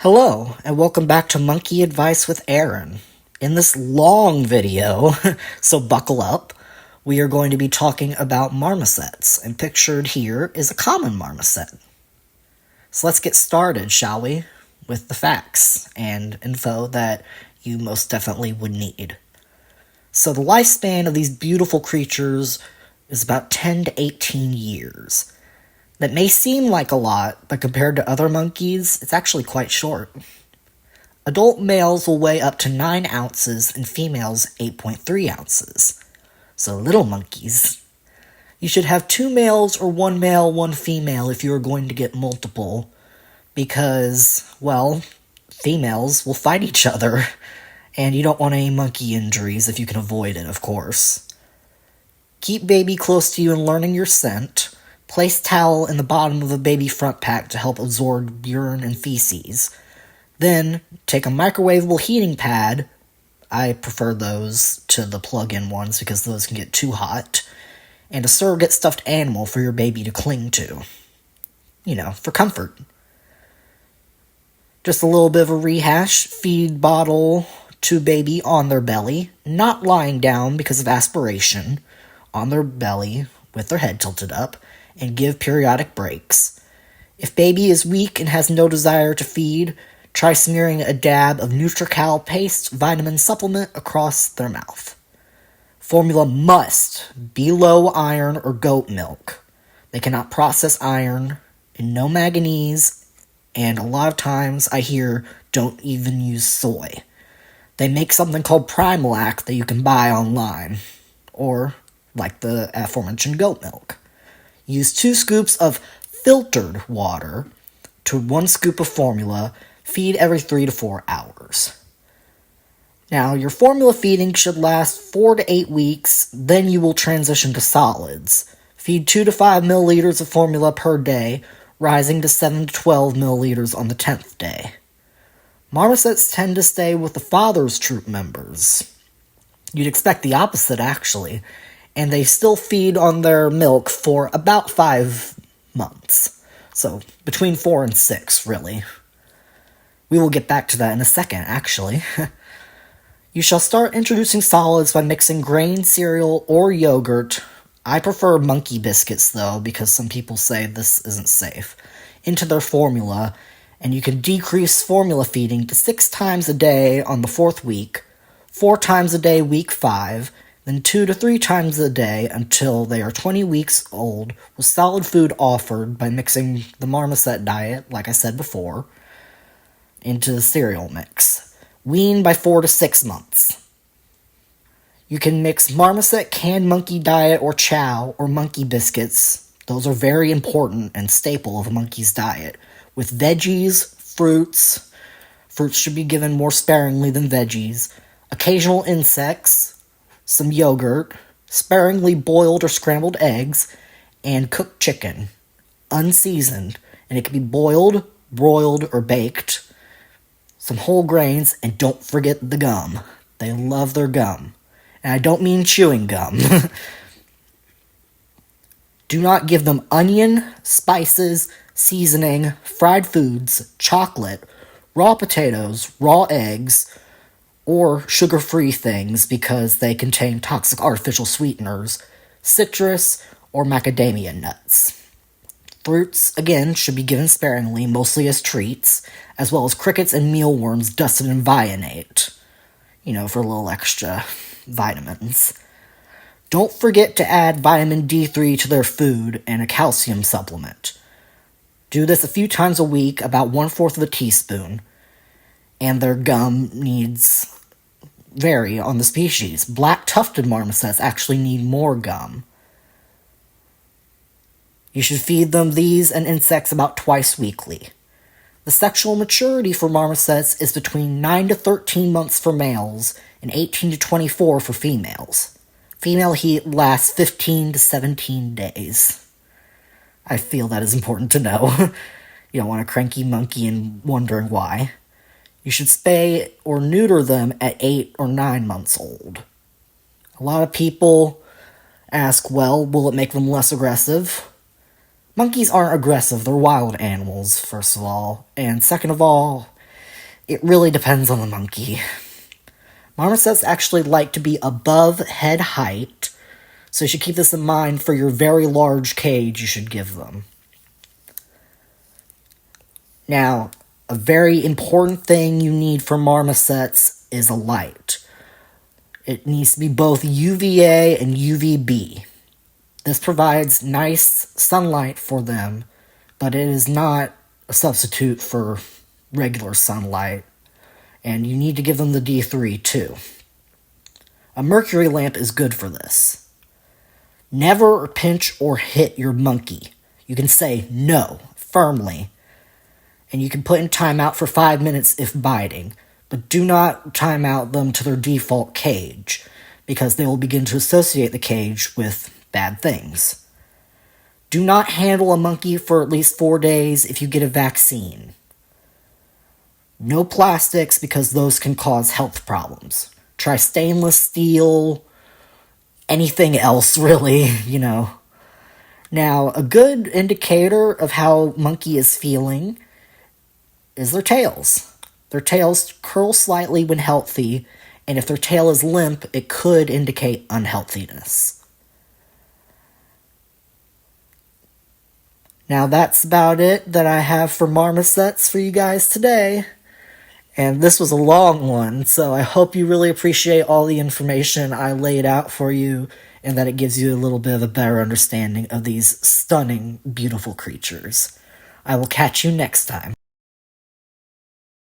Hello, and welcome back to Monkey Advice with Aaron. In this long video, so buckle up, we are going to be talking about marmosets, and pictured here is a common marmoset. So let's get started, shall we, with the facts and info that you most definitely would need. So the lifespan of these beautiful creatures is about 10 to 18 years. That may seem like a lot, but compared to other monkeys, it's actually quite short. Adult males will weigh up to 9 ounces and females 8.3 ounces. So little monkeys. You should have 2 males or 1 male, 1 female if you are going to get multiple, because, well, females will fight each other, and you don't want any monkey injuries if you can avoid it, of course. Keep baby close to you and learning your scent. Place towel in the bottom of the baby front pack to help absorb urine and feces. Then, take a microwavable heating pad. I prefer those to the plug-in ones because those can get too hot. And a surrogate stuffed animal for your baby to cling to. You know, for comfort. Just a little bit of a rehash. Feed bottle to baby on their belly. Not lying down because of aspiration. On their belly with their head tilted up. And give periodic breaks. If baby is weak and has no desire to feed, try smearing a dab of Nutri-Cal paste vitamin supplement across their mouth. Formula must be low iron or goat milk. They cannot process iron, and no manganese, and a lot of times I hear don't even use soy. They make something called Primalac that you can buy online, or like the aforementioned goat milk. Use 2 scoops of filtered water to 1 scoop of formula. Feed every 3 to 4 hours. Now, your formula feeding should last 4 to 8 weeks, then you will transition to solids. Feed 2 to 5 milliliters of formula per day, rising to 7 to 12 milliliters on the 10th day. Marmosets tend to stay with the father's troop members. You'd expect the opposite, actually. And they still feed on their milk for about 5 months. So, between 4 and 6, really. We will get back to that in a second, actually. You shall start introducing solids by mixing grain cereal or yogurt. I prefer monkey biscuits, though, because some people say this isn't safe, into their formula, and you can decrease formula feeding to 6 times a day on the 4th week, 4 times a day week 5, then 2 to 3 times a day until they are 20 weeks old, with solid food offered by mixing the marmoset diet, like I said before, into the cereal mix. Wean by 4 to 6 months. You can mix marmoset canned monkey diet or chow or monkey biscuits. Those are very important and staple of a monkey's diet. With veggies, fruits. Fruits should be given more sparingly than veggies. Occasional insects. Some yogurt, sparingly boiled or scrambled eggs, and cooked chicken, unseasoned, and it can be boiled, broiled, or baked. Some whole grains, and don't forget the gum. They love their gum. And I don't mean chewing gum. Do not give them onion, spices, seasoning, fried foods, chocolate, raw potatoes, raw eggs, or sugar-free things because they contain toxic artificial sweeteners, citrus, or macadamia nuts. Fruits, again, should be given sparingly, mostly as treats, as well as crickets and mealworms dusted in Vionate, for a little extra vitamins. Don't forget to add vitamin D3 to their food and a calcium supplement. Do this a few times a week, about 1/4 of a teaspoon. And their gum needs vary on the species. Black tufted marmosets actually need more gum. You should feed them these and insects about twice weekly. The sexual maturity for marmosets is between 9 to 13 months for males and 18 to 24 for females. Female heat lasts 15 to 17 days. I feel that is important to know. You don't want a cranky monkey and wondering why. You should spay or neuter them at 8 or 9 months old. A lot of people ask, well, will it make them less aggressive? Monkeys aren't aggressive, they're wild animals, first of all. And second of all, It really depends on the monkey. Marmosets actually like to be above head height, so you should keep this in mind for your very large cage you should give them. Now, a very important thing you need for marmosets is a light. It needs to be both UVA and UVB. This provides nice sunlight for them, but it is not a substitute for regular sunlight, and you need to give them the D3 too. A mercury lamp is good for this. Never pinch or hit your monkey. You can say no firmly, and you can put in timeout for 5 minutes if biting, but do not time out them to their default cage, because they will begin to associate the cage with bad things. Do not handle a monkey for at least 4 days if you get a vaccine. No plastics, because those can cause health problems. Try stainless steel, anything else really, Now, a good indicator of how monkey is feeling is their tails. Their tails curl slightly when healthy, and if their tail is limp, it could indicate unhealthiness. Now, that's about it that I have for marmosets for you guys today. And this was a long one, so I hope you really appreciate all the information I laid out for you, and that it gives you a little bit of a better understanding of these stunning, beautiful creatures. I will catch you next time.